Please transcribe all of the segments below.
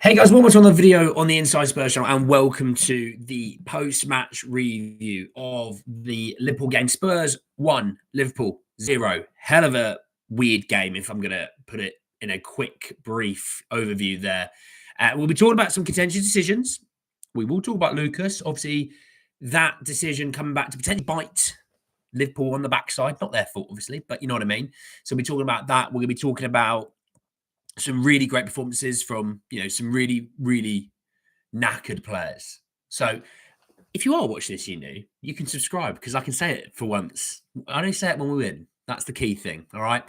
Hey guys, welcome to another video on the Inside Spurs channel and welcome to the post-match review of the Liverpool game. Spurs 1, Liverpool 0. Hell of a weird game if I'm going to put it in a quick, brief overview there. We'll be talking about some contentious decisions. We will talk about Lucas. Obviously, that decision coming back to potentially bite Liverpool on the backside. Not their fault, obviously, but you know what I mean. So we'll be talking about that. We're going to be talking about some really great performances from, some really, really knackered players. So if you are watching this, you can subscribe because I can say it for once. I only say it when we win. That's the key thing. All right.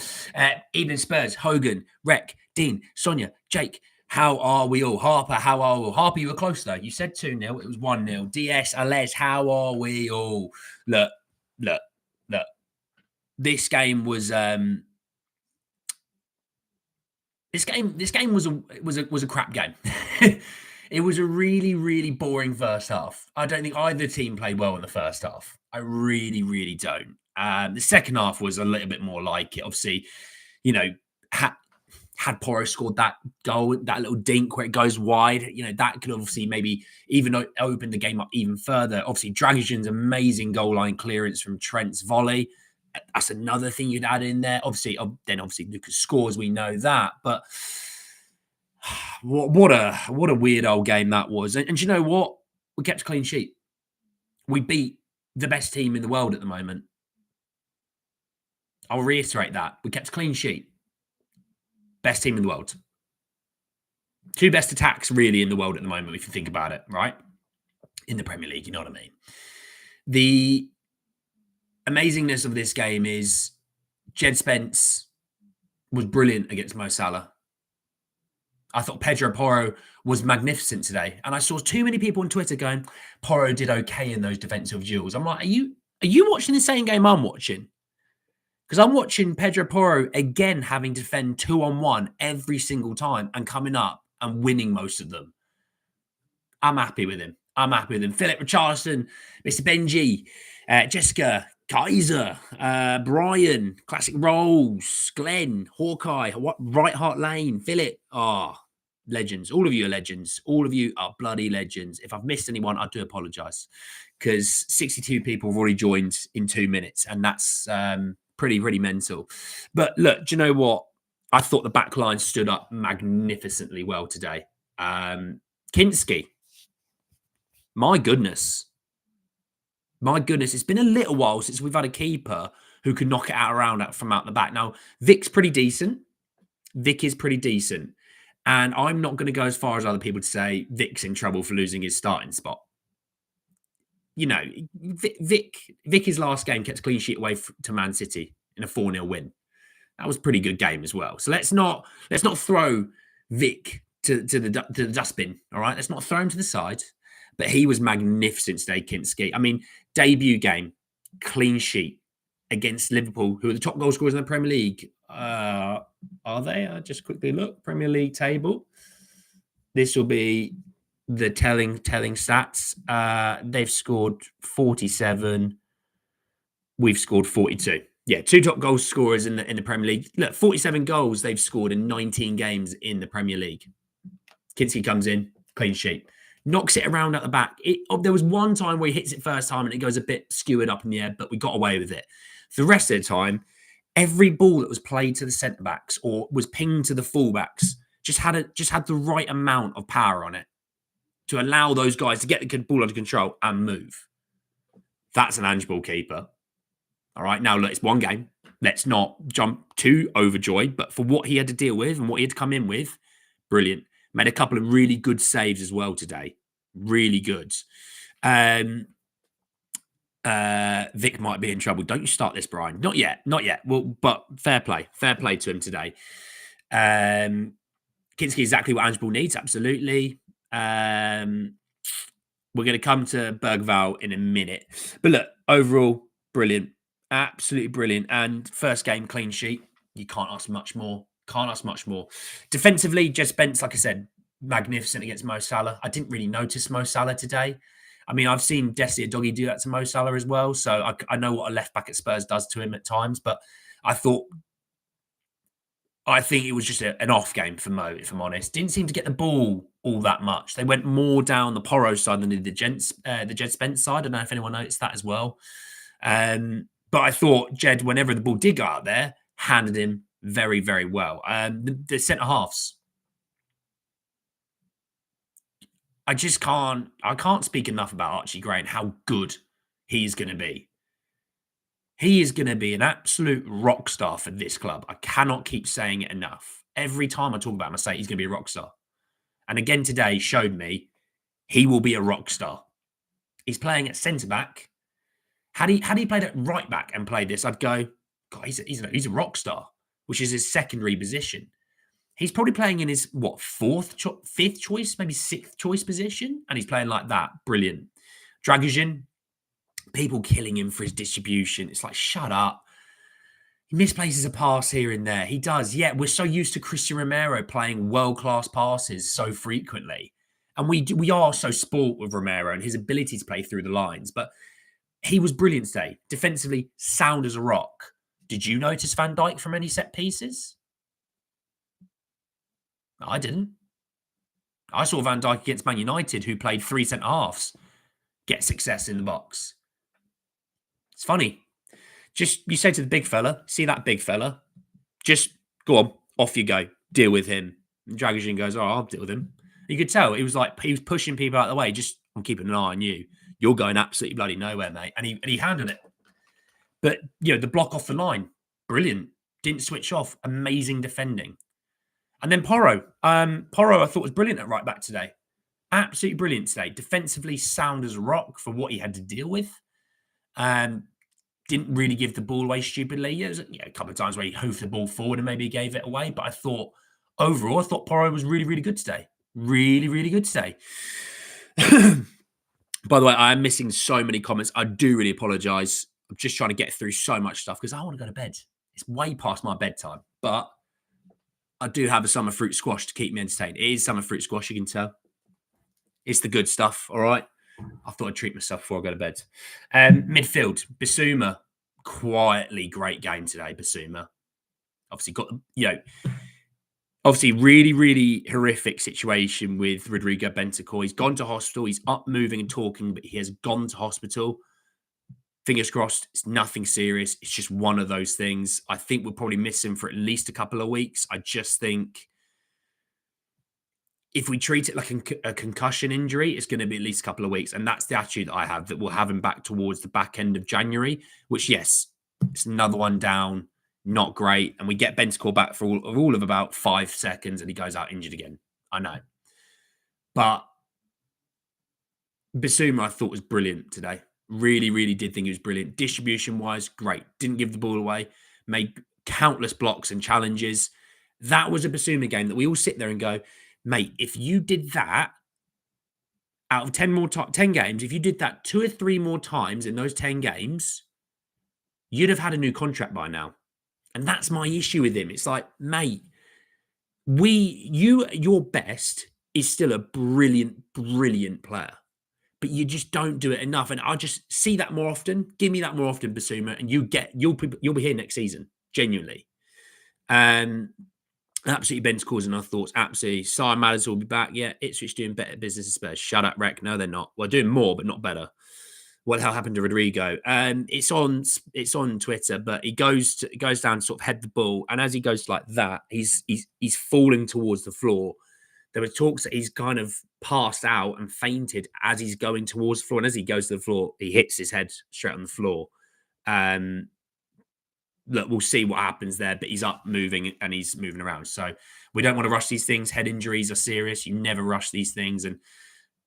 Evening Spurs, Hogan, Rec, Dean, Sonia, Jake. How are we all? Harper, how are we all? Harper, you were close though. You said 2-0. It was 1-0. DS, Alej, how are we all? Look. This game was This game was a crap game. It was a really, really boring first half. I don't think either team played well in the first half. I really, really don't. The second half was a little bit more like it. Obviously, had Porro scored that goal, that little dink where it goes wide, that could obviously maybe even open the game up even further. Obviously, Dragusin's amazing goal line clearance from Trent's volley. That's another thing you'd add in there. Obviously Lucas scores. We know that, but what a weird old game that was. And you know what? We kept a clean sheet. We beat the best team in the world at the moment. I'll reiterate that. We kept a clean sheet. Best team in the world. Two best attacks really in the world at the moment, if you think about it, right? In the Premier League, you know what I mean? The amazingness of this game is Jed Spence was brilliant against Mo Salah. I thought Pedro Porro was magnificent today. And I saw too many people on Twitter going, Porro did okay in those defensive duels. I'm like, are you watching the same game I'm watching? Because I'm watching Pedro Porro again having to defend 2-on-1 every single time and coming up and winning most of them. I'm happy with him. Philip Richardson, Mr. Benji, Jessica, Kaiser, Brian, Classic Rolls, Glenn, Hawkeye, Right Heart Lane, Philip. Legends. All of you are legends. All of you are bloody legends. If I've missed anyone, I do apologise because 62 people have already joined in 2 minutes, and that's pretty mental. But look, do you know what? I thought the back line stood up magnificently well today. Kinsky. My goodness, it's been a little while since we've had a keeper who can knock it out from out the back. Now, Vic's pretty decent. Vic is pretty decent. And I'm not going to go as far as other people to say Vic's in trouble for losing his starting spot. Vic, his last game kept a clean sheet away to Man City in a 4-0 win. That was a pretty good game as well. So let's not throw Vic to the dustbin, all right? Let's not throw him to the side. But he was magnificent today, Kinsky. I mean, debut game, clean sheet against Liverpool, who are the top goal scorers in the Premier League. Are they? Just quickly look. Premier League table. This will be the telling stats. They've scored 47. We've scored 42. Yeah, two top goal scorers in the Premier League. Look, 47 goals they've scored in 19 games in the Premier League. Kinsky comes in, clean sheet. Knocks it around at the back. There was one time where he hits it first time and it goes a bit skewered up in the air, but we got away with it. The rest of the time, every ball that was played to the centre-backs or was pinged to the full-backs just had the right amount of power on it to allow those guys to get the ball under control and move. That's an ange ball keeper. All right, now look, it's one game. Let's not jump too overjoyed, but for what he had to deal with and what he had to come in with, brilliant. Made a couple of really good saves as well today. Really good. Vic might be in trouble. Don't you start this, Brian. Not yet. Well, but fair play. Fair play to him today. Kinsky exactly what ange ball needs. Absolutely. We're going to come to Bergvall in a minute. But look, overall, brilliant. Absolutely brilliant. And first game, clean sheet. You can't ask much more. Defensively, Jed Spence, like I said, magnificent against Mo Salah. I didn't really notice Mo Salah today. I mean, I've seen Desi Doggy do that to Mo Salah as well. So I know what a left back at Spurs does to him at times. But I think it was just an off game for Mo, if I'm honest. Didn't seem to get the ball all that much. They went more down the Porro side than the Jed Spence side. I don't know if anyone noticed that as well. But I thought Jed, whenever the ball did go out there, handled him very, very well. The centre halves, I can't speak enough about Archie Gray and how good he's going to be. He is going to be an absolute rock star for this club. I cannot keep saying it enough. Every time I talk about him, I say he's going to be a rock star. And again today showed me he will be a rock star. He's playing at centre-back. Had he played at right-back and played this, I'd go, God, he's a rock star, which is his secondary position. He's probably playing in his, fifth choice, maybe sixth choice position, and he's playing like that. Brilliant. Dragusin, people killing him for his distribution. It's like, shut up. He misplaces a pass here and there. He does. Yeah, we're so used to Christian Romero playing world-class passes so frequently. And we are so spoilt with Romero and his ability to play through the lines. But he was brilliant today. Defensively, sound as a rock. Did you notice Van Dijk from any set pieces? No, I didn't. I saw Van Dijk against Man United, who played 3 centre-halves, get success in the box. It's funny. Just, you say to the big fella, see that big fella? Just go on, off you go. Deal with him. And Dragusin goes, oh, I'll deal with him. You could tell he was pushing people out of the way. Just, I'm keeping an eye on you. You're going absolutely bloody nowhere, mate. And he handled it. But, the block off the line, brilliant. Didn't switch off. Amazing defending. And then Porro. Porro, I thought, was brilliant at right back today. Absolutely brilliant today. Defensively sound as a rock for what he had to deal with. Didn't really give the ball away stupidly. There was a couple of times where he hoofed the ball forward and maybe gave it away. But I thought, overall, Porro was really, really good today. Really, really good today. By the way, I am missing so many comments. I do really apologise. I'm just trying to get through so much stuff because I want to go to bed. It's way past my bedtime. But I do have a summer fruit squash to keep me entertained. It is summer fruit squash, you can tell. It's the good stuff, all right? I thought I'd treat myself before I go to bed. Midfield, Bissouma, quietly great game today, Bissouma. Obviously obviously really, really horrific situation with Rodrigo Bentancur. He's gone to hospital. He's up moving and talking, but he has gone to hospital. Fingers crossed, it's nothing serious. It's just one of those things. I think we'll probably miss him for at least a couple of weeks. I just think if we treat it like a concussion injury, it's going to be at least a couple of weeks. And that's the attitude that I have, that we'll have him back towards the back end of January, which, yes, it's another one down, not great. And we get Bentancur back for all of about 5 seconds and he goes out injured again. I know. But Bissouma, I thought, was brilliant today. Really, really did think he was brilliant. Distribution-wise, great. Didn't give the ball away. Made countless blocks and challenges. That was a Bissouma game that we all sit there and go, mate, if you did that out of 10 games, if you did that 2 or 3 more times in those 10 games, you'd have had a new contract by now. And that's my issue with him. It's like, mate, your best is still a brilliant, brilliant player. But you just don't do it enough. And I just see that more often. Give me that more often, Bissouma, and you'll be here next season, genuinely. Absolutely, Ben's in our thoughts. Absolutely. Simon Matters will be back. Yeah, Ipswich doing better business as Spurs. Shut up, Rec. No, they're not. Well, doing more, but not better. What the hell happened to Rodrigo? It's on Twitter, but he goes down to sort of head the ball, and as he goes like that, he's falling towards the floor. There were talks that he's kind of passed out and fainted as he's going towards the floor, and as he goes to the floor, he hits his head straight on the floor. Look, we'll see what happens there, but he's up moving and he's moving around. So we don't want to rush these things. Head injuries are serious. You never rush these things. And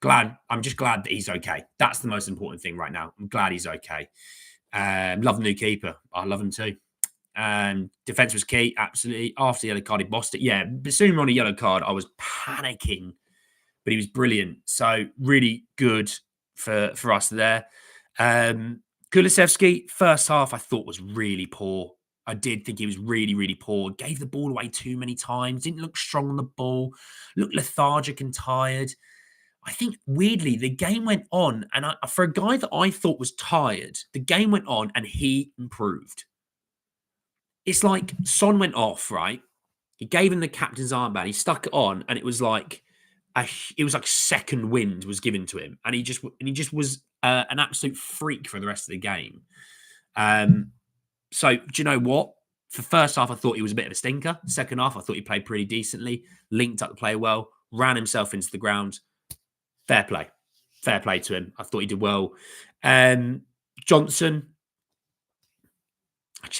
I'm just glad that he's okay. That's the most important thing right now. I'm glad he's okay. Love the new keeper. I love him too. Defense was key, absolutely. After the yellow card, he bossed it. Yeah, Bissouma on a yellow card, I was panicking, but he was brilliant. So really good for us there. Kulusevski, first half, I thought was really poor. I did think he was really, really poor. Gave the ball away too many times. Didn't look strong on the ball. Looked lethargic and tired. I think, weirdly, the game went on. And for a guy that I thought was tired, the game went on and he improved. It's like Son went off, right? He gave him the captain's armband. He stuck it on. And it was like it was like second wind was given to him, and he just was an absolute freak for the rest of the game. So do you know what? For first half, I thought he was a bit of a stinker. Second half, I thought he played pretty decently, linked up the play well, ran himself into the ground. Fair play to him. I thought he did well. Johnson,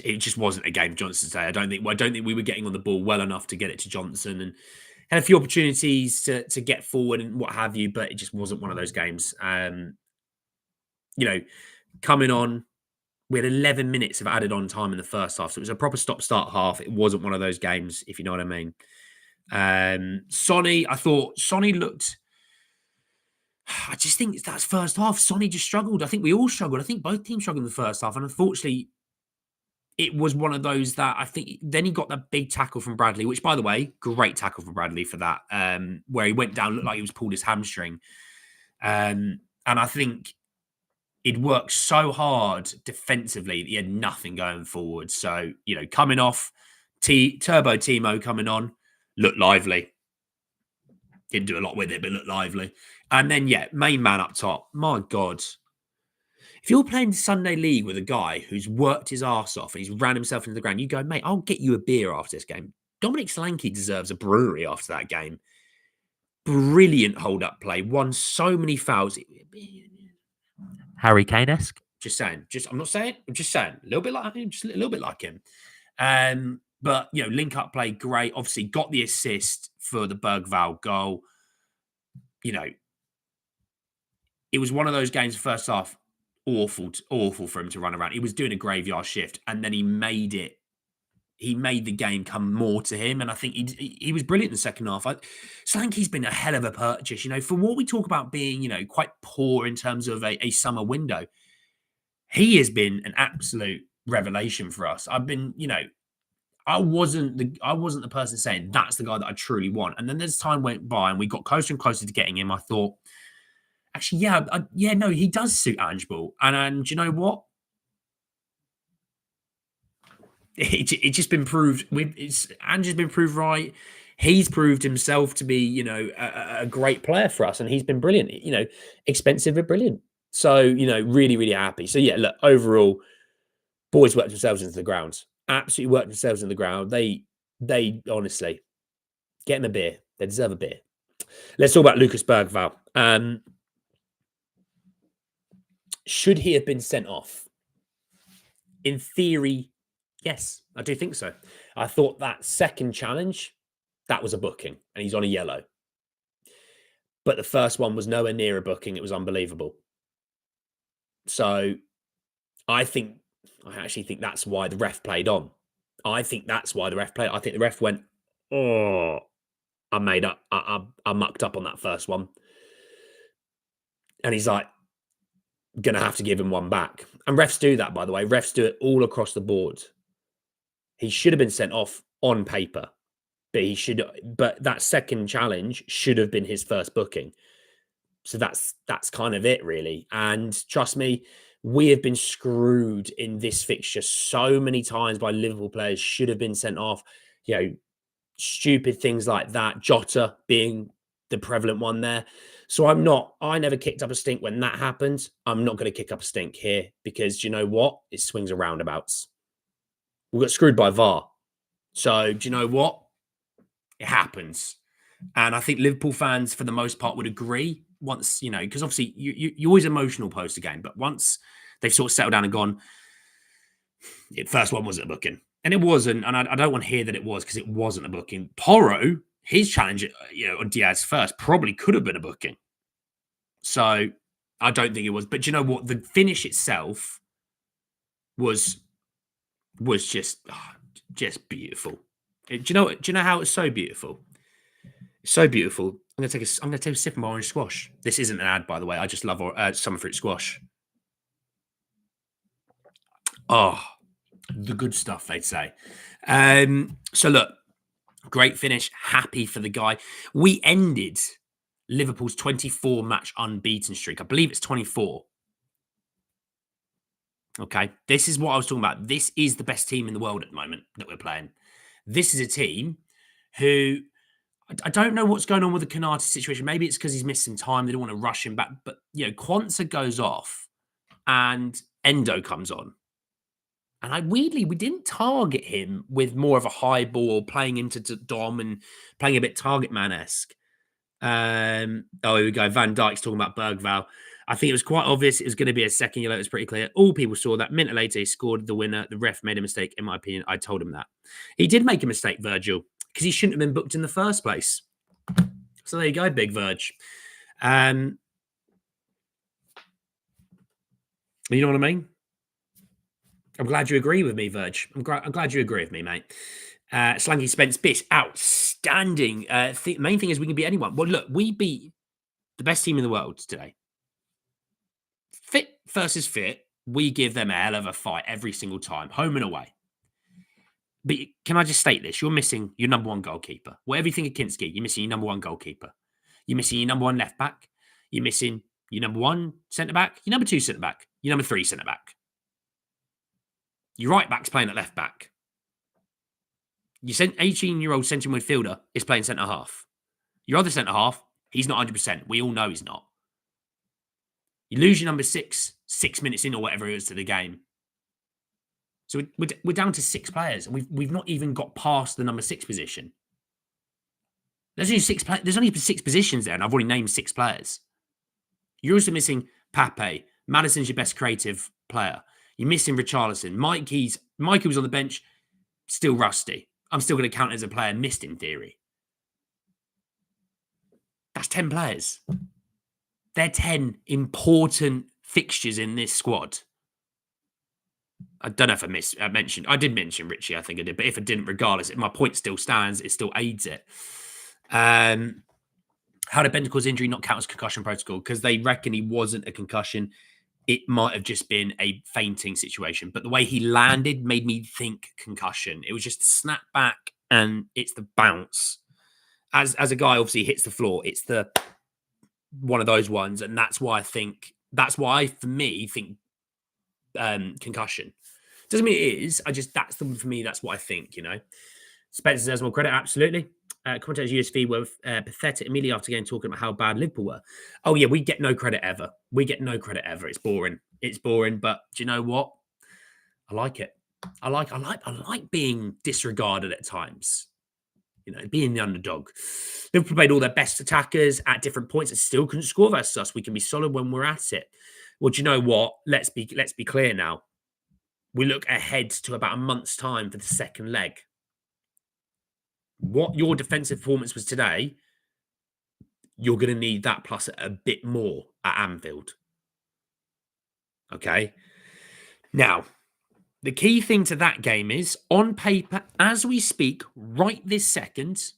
it just wasn't a game Johnson today. I don't think we were getting on the ball well enough to get it to Johnson, and had a few opportunities to get forward and what have you, but it just wasn't one of those games. Coming on, we had 11 minutes of added on time in the first half, so it was a proper stop-start half. It wasn't one of those games, if you know what I mean. Sonny, I thought Sonny looked. I just think that's first half. Sonny just struggled. I think we all struggled. I think both teams struggled in the first half, and unfortunately, it was one of those that I think then he got that big tackle from Bradley, which, by the way, great tackle from Bradley for that, where he went down, looked like he was pulled his hamstring. And I think it worked so hard defensively that he had nothing going forward. So, coming off, Turbo Timo coming on, looked lively. Didn't do a lot with it, but looked lively. And then, main man up top. My God. If you're playing Sunday League with a guy who's worked his arse off and he's ran himself into the ground, you go, mate, I'll get you a beer after this game. Dominic Solanke deserves a brewery after that game. Brilliant hold-up play. Won so many fouls. Harry Kane-esque. Just saying. I'm not saying. I'm just saying. A little bit like him. Just a little bit like him. But, link-up play, great. Obviously, got the assist for the Bergvall goal. It was one of those games, first half, awful for him to run around. He was doing a graveyard shift, and then he made the game come more to him, and I think he was brilliant in the second half. Solanke's been a hell of a purchase, for what we talk about being, quite poor in terms of a summer window. He has been an absolute revelation for us. I've been, I wasn't the person saying that's the guy that I truly want. And then as time went by and we got closer and closer to getting him, I thought, actually, no, he does suit Ange. And you know what? It's just been proved. Ange has been proved right. He's proved himself to be, a great player for us, and he's been brilliant. Expensive but brilliant. So, really, really happy. So, look, overall, boys worked themselves into the ground. Absolutely worked themselves into the ground. They honestly get them a beer. They deserve a beer. Let's talk about Lucas Bergvall. Should he have been sent off? In theory, yes, I do think so. I thought that second challenge, that was a booking, and he's on a yellow. But the first one was nowhere near a booking. It was unbelievable. So I actually think that's why the ref played on. I think that's why the ref played. I think the ref went, oh, I mucked up on that first one. And he's like, going to have to give him one back. And refs do that, by the way. Refs do it all across the board. He should have been sent off on paper, but that second challenge should have been his first booking. So that's kind of it, really. And trust me, we have been screwed in this fixture so many times by Liverpool players should have been sent off. Stupid things like that. Jota being the prevalent one there. So I never kicked up a stink when that happened. I'm not going to kick up a stink here because you know what? It swings and roundabouts. We got screwed by VAR. So do you know what? It happens. And I think Liverpool fans, for the most part, would agree once, because obviously you're always emotional post a game, but once they've sort of settled down and gone, the first one wasn't a booking. And it wasn't. And I don't want to hear that it was because it wasn't a booking. Porro, his challenge, on Diaz first probably could have been a booking. So I don't think it was. But you know what? The finish itself was just beautiful. Do you know how it's so beautiful? It's so beautiful. I'm gonna take a sip of my orange squash. This isn't an ad, by the way. I just love summer fruit squash. Oh, the good stuff, they'd say. So look, great finish. Happy for the guy. We ended Liverpool's 24-match unbeaten streak. I believe it's 24. Okay, this is what I was talking about. This is the best team in the world at the moment that we're playing. This is a team who I don't know what's going on with the Konate situation. Maybe it's because he's missing time. They don't want to rush him back. But, Quansah goes off and Endo comes on. And weirdly, we didn't target him with more of a high ball, playing into Dom and playing a bit target man-esque. Here we go. Van Dijk's talking about Bergvall. I think it was quite obvious it was going to be a second yellow. It was pretty clear. All people saw that. Minute later, he scored the winner. The ref made a mistake, in my opinion. I told him that. He did make a mistake, Virgil, because he shouldn't have been booked in the first place. So there you go, Big Verge. You know what I mean? I'm glad you agree with me, Verge. I'm glad you agree with me, mate. Solanke, Spence, Biss, outstanding. The main thing is we can beat anyone. Well, look, we beat the best team in the world today. Fit versus fit, we give them a hell of a fight every single time, home and away. But can I just state this? You're missing your number one goalkeeper. Whatever you think of Kinsky, you're missing your number one goalkeeper. You're missing your number one left back. You're missing your number one centre back, your number two centre back, your number three centre back. Your right back's playing at left back. Your 18-year-old centre midfielder is playing centre half. Your other centre half, he's not 100%. We all know he's not. You lose your number 6 minutes in or whatever it is to the game. So we're down to 6 players, and we've not even got past the number 6 position. There's only 6 There's only 6 positions there, and I've already named 6 players. You're also missing Pape. Maddison's your best creative player. You're missing Richarlison. Mikey was on the bench, still rusty. I'm still going to count as a player missed in theory. That's 10 players. They're 10 important fixtures in this squad. I don't know if I mentioned. I did mention Richie, I think I did. But if I didn't, regardless, my point still stands. It still aids it. How did Bentancur's injury not count as concussion protocol? Because they reckon he wasn't a concussion. It might have just been a fainting situation. But the way he landed made me think concussion. It was just a snap back and it's the bounce. As a guy obviously hits the floor, it's the one of those ones. And that's why for me, think concussion. Doesn't mean it is. For me, that's what I think, Spencer deserves more credit, absolutely. Commentators USV were pathetic immediately after getting talking about how bad Liverpool were. Oh yeah, we get no credit ever. It's boring. But do you know what? I like it. I like being disregarded at times. Being the underdog. Liverpool played all their best attackers at different points and still couldn't score versus us. We can be solid when we're at it. Well, do you know what? Let's be clear now. We look ahead to about a month's time for the second leg. What your defensive performance was today, you're going to need that plus a bit more at Anfield. Okay? Now, the key thing to that game is, on paper, as we speak, right this second,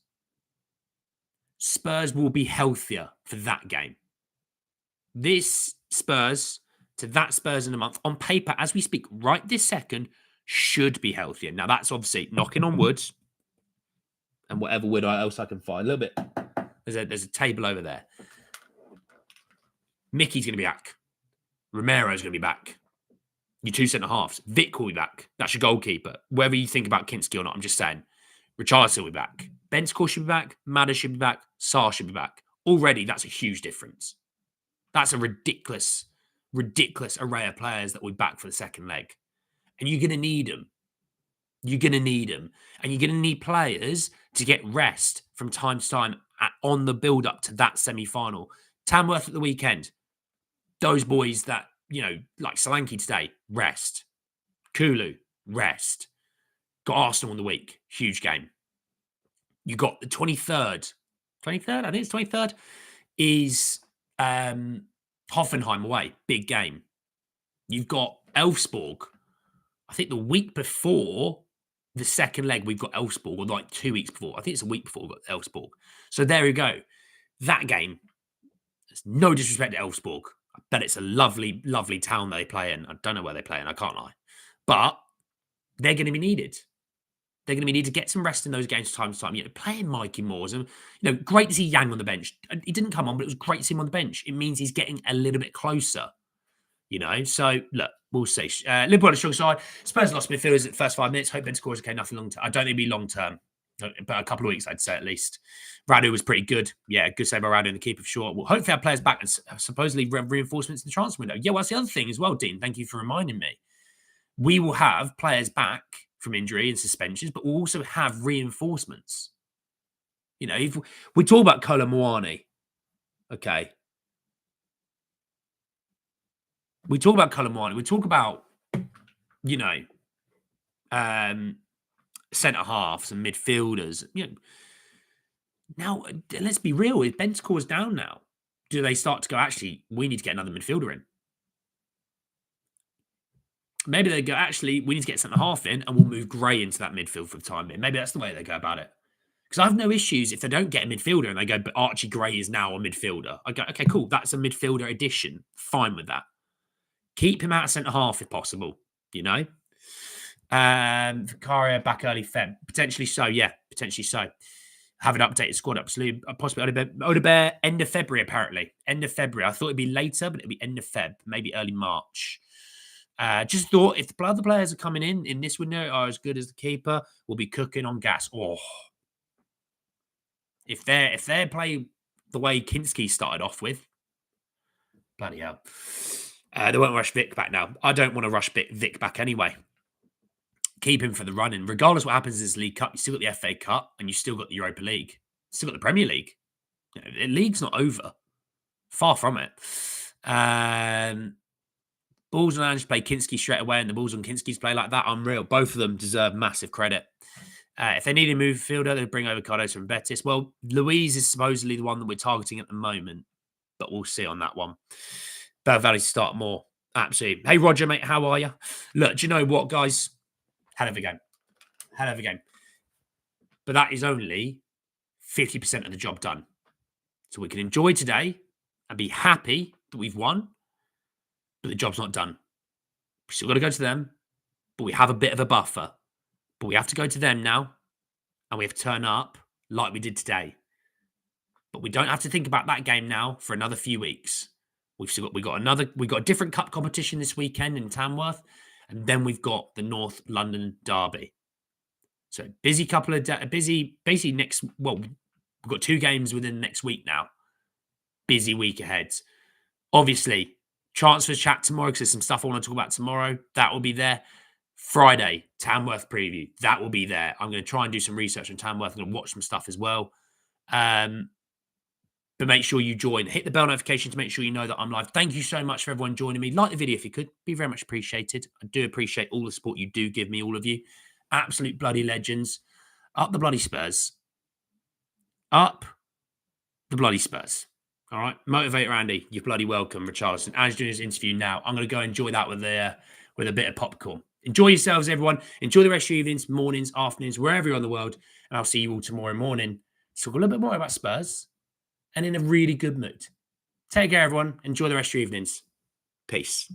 Spurs will be healthier for that game. This Spurs to that Spurs in a month, on paper, as we speak, right this second, should be healthier. Now, that's obviously knocking on wood and whatever wood else I can find. A little bit. There's a table over there. Mickey's going to be back. Romero's going to be back. Your 2 centre-halves. Vic will be back. That's your goalkeeper. Whether you think about Kinsky or not, I'm just saying. Richarlison will be back. Bentancur should be back. Maddis should be back. Sarr should be back. Already, that's a huge difference. That's a ridiculous array of players that will be back for the second leg. And you're going to need them. And you're going to need players to get rest from time to time on the build-up to that semi-final. Tamworth at the weekend. Those boys that, like Solanke today, rest. Kulu, rest. Got Arsenal in the week. Huge game. You got the 23rd. 23rd? I think it's 23rd. Is Hoffenheim away. Big game. You've got Elfsborg. I think the week before the second leg, we've got Elfsborg, or like 2 weeks before. I think it's a week before we've got Elfsborg. So there we go. That game, there's no disrespect to Elfsborg. I bet it's a lovely, lovely town they play in. I don't know where they play in. I can't lie. But they're going to be needed. They're going to be needed to get some rest in those games time to time. Playing Mikey Moores. And, great to see Yang on the bench. He didn't come on, but it was great to see him on the bench. It means he's getting a little bit closer. So look, we'll see. Liverpool on the strong side. Spurs lost midfielders at the first 5 minutes. Hope Bentancur is okay. Nothing long term. I don't think it'll be long term. But a couple of weeks, I'd say at least. Radu was pretty good. Yeah, good save by Radu and the keeper for sure. Well, hopefully our players back and supposedly reinforcements in the transfer window. Yeah, well, that's the other thing as well, Dean. Thank you for reminding me. We will have players back from injury and suspensions, but we'll also have reinforcements. You know, if we talk about Kolo Muani, okay. We talk about Kolo Muani. We talk about, you know, centre halves and midfielders. You know, now let's be real. If Bentancur's down now, do they start to go? Actually, we need to get another midfielder in. Maybe they go. Actually, we need to get centre half in, and we'll move Gray into that midfield for the time being. Maybe that's the way they go about it. Because I have no issues if they don't get a midfielder and they go, but Archie Gray is now a midfielder. I go, okay, cool. That's a midfielder addition. Fine with that. Keep him out of centre half if possible. You know. Vicaria back early Feb. Potentially so, yeah. Potentially so. Have an updated squad, absolutely. Possibly Odebert, end of February, apparently. End of February. I thought it'd be later, but it'd be end of Feb, maybe early March. Just thought if the other players are coming in this window are as good as the keeper, we'll be cooking on gas. Oh, if they play the way Kinsky started off with, bloody hell. They won't rush Vic back now. I don't want to rush Vic back anyway. Keep him for the running. Regardless what happens in this League Cup, you still got the FA Cup and you still got the Europa League. Still got the Premier League. You know, the league's not over. Far from it. Balls on Ange play Kinsky straight away and the balls on Kinsky's play like that, unreal. Both of them deserve massive credit. If they need a midfielder, they'll bring over Cardoso from Betis. Well, Luiz is supposedly the one that we're targeting at the moment, but we'll see on that one. Bergvall to start more. Absolutely. Hey, Roger, mate, how are you? Look, do you know what, guys? Hell of a game. Hell of a game. But that is only 50% of the job done. So we can enjoy today and be happy that we've won, but the job's not done. We still got to go to them, but we have a bit of a buffer. But we have to go to them now, and we have to turn up like we did today. But we don't have to think about that game now for another few weeks. We've got a different cup competition this weekend in Tamworth, and then we've got the North London Derby. So busy couple of basically next. Well, we've got 2 games within the next week now. Busy week ahead. Obviously, transfer chat tomorrow because there's some stuff I want to talk about tomorrow. That will be there. Friday, Tamworth preview. That will be there. I'm going to try and do some research on Tamworth. I'm going to watch some stuff as well. But make sure you join. Hit the bell notification to make sure you know that I'm live. Thank you so much for everyone joining me. Like the video if you could. Be very much appreciated. I do appreciate all the support you do give me, all of you. Absolute bloody legends. Up the bloody Spurs. Up the bloody Spurs. All right. Motivator Andy, you're bloody welcome. Richarlison. Ange doing his interview now. I'm going to go enjoy that with a bit of popcorn. Enjoy yourselves, everyone. Enjoy the rest of your evenings, mornings, afternoons, wherever you're in the world. And I'll see you all tomorrow morning. Talk a little bit more about Spurs and in a really good mood. Take care, everyone. Enjoy the rest of your evenings. Peace.